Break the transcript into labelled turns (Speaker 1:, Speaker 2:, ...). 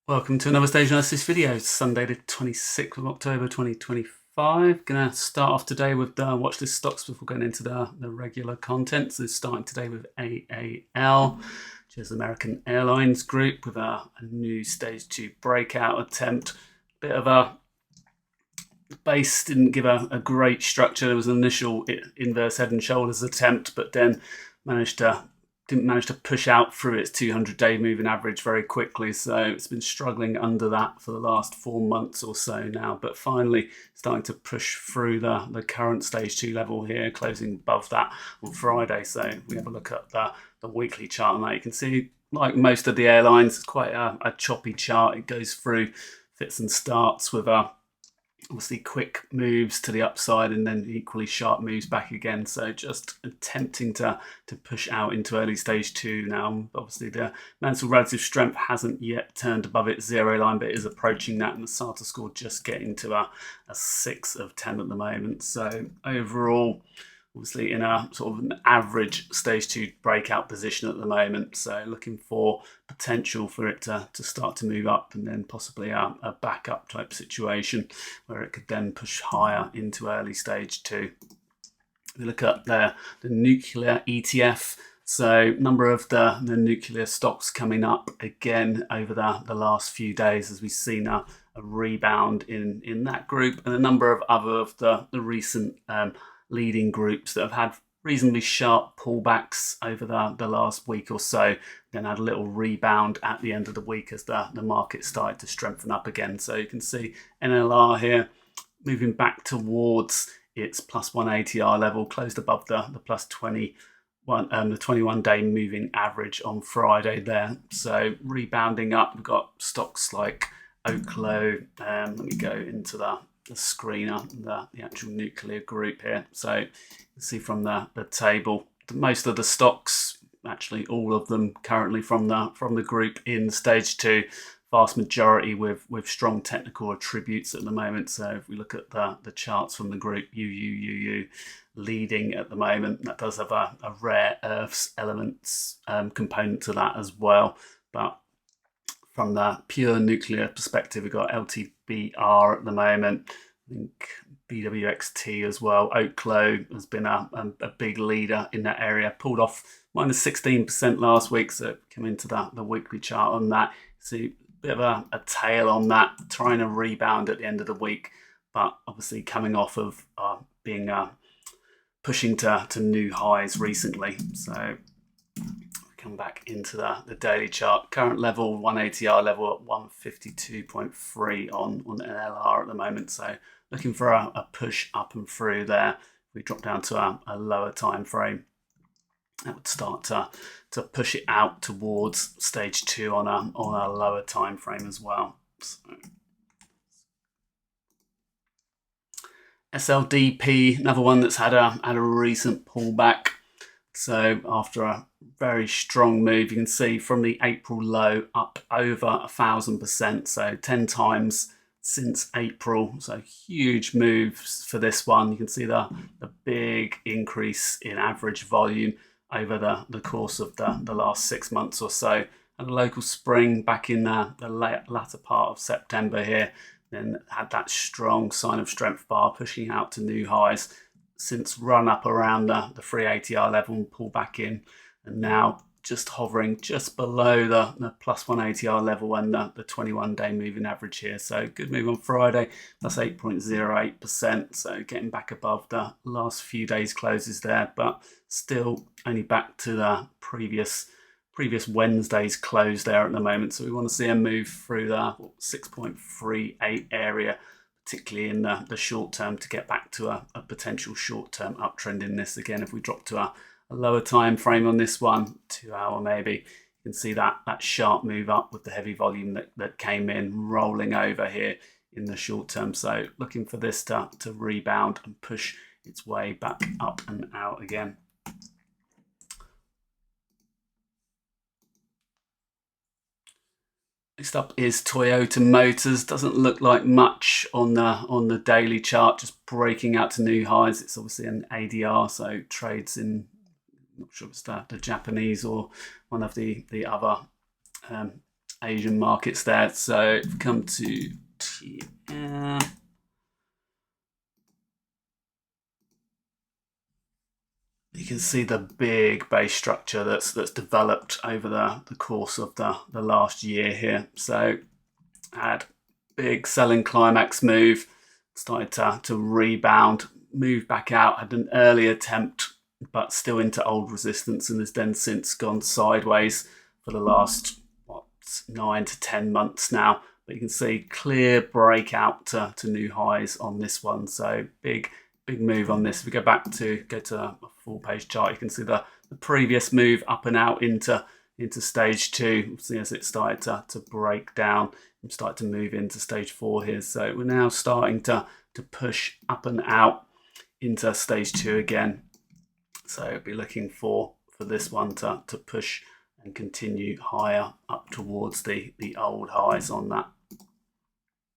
Speaker 1: Welcome to another stage analysis video. It's Sunday the 26th of October 2025. Gonna start off today with the watch list stocks before going into the regular content. So starting today with AAL, which is American Airlines Group, with a new stage 2 breakout attempt. Bit of a base, didn't give a great structure. There was an initial inverse head and shoulders attempt, but then didn't manage to push out through its 200-day moving average very quickly. So it's been struggling under that for the last 4 months or so now, but finally starting to push through the current stage 2 level here, closing above that on Friday. So we have a look at the weekly chart on that. You can see, like most of the airlines, it's quite a choppy chart. It goes through fits and starts with obviously quick moves to the upside and then equally sharp moves back again. So just attempting to push out into early stage 2 now. Obviously the mental relative strength hasn't yet turned above its zero line, but is approaching that, and the SATA score just getting to a 6 of 10 at the moment. So overall, obviously in a sort of an average stage 2 breakout position at the moment. So looking for potential for it to start to move up, and then possibly a backup type situation where it could then push higher into early stage 2. We look at the nuclear ETF. So number of the nuclear stocks coming up again over the last few days, as we've seen a rebound in that group, and a number of other of the recent leading groups that have had reasonably sharp pullbacks over the last week or so, then had a little rebound at the end of the week as the market started to strengthen up again. So you can see NLR here moving back towards its +1 ATR level, closed above the +21, the 21-day moving average on Friday there. So rebounding up, we've got stocks like Oklo. Let me go into the screener, the actual nuclear group here. So you can see from the table, most of the stocks, actually all of them currently from the group in stage 2, vast majority with strong technical attributes at the moment. So if we look at the charts from the group, UU leading at the moment. That does have a rare earths elements component to that as well, but from the pure nuclear perspective, we've got LTBR at the moment. I think BWXT as well. Oklo has been a big leader in that area. Pulled off -16% last week, so come into the weekly chart on that. See a bit of a tail on that, trying to rebound at the end of the week, but obviously coming off of being pushing to new highs recently. So come back into the daily chart. Current level, 1 ATR level at 152.3 on NLR at the moment. So looking for a push up and through there. We drop down to a lower time frame, that would start to push it out towards stage 2 on a lower time frame as well. So SLDP, another one that's had a recent pullback. So after a very strong move, you can see from the April low up over 1,000%, so 10 times since April. So huge moves for this one. You can see the big increase in average volume over the course of the last 6 months or so. And a local spring back in the latter part of September here, then had that strong sign of strength bar pushing out to new highs. Since run up around the 3 ATR level and pull back in, and now just hovering just below the +1 ATR level and the 21-day moving average here. So good move on Friday, that's 8.08%. So getting back above the last few days closes there, but still only back to the previous Wednesday's close there at the moment. So we want to see a move through the 6.38 area, particularly in the short term, to get back to a potential short-term uptrend in this. Again, if we drop to a lower time frame on this one, 2 hour maybe, you can see that sharp move up with the heavy volume that came in, rolling over here in the short term. So looking for this to rebound and push its way back up and out again. Next up is Toyota Motors. Doesn't look like much on the daily chart, just breaking out to new highs. It's obviously an ADR, so trades in, I'm not sure if it's the Japanese or one of the other Asian markets there. So if we come to TM, you can see the big base structure that's developed over the course of the last year here. So had big selling climax move, started to rebound, move back out, had an early attempt, but still into old resistance, and has then since gone sideways for the last 9 to 10 months now. But you can see clear breakout to new highs on this one. So big move on this. If we go to a full page chart, you can see the previous move up and out into stage 2. See as it started to break down and start to move into stage 4 here. So we're now starting to push up and out into stage 2 again. So be looking for this one to push and continue higher up towards the old highs on that.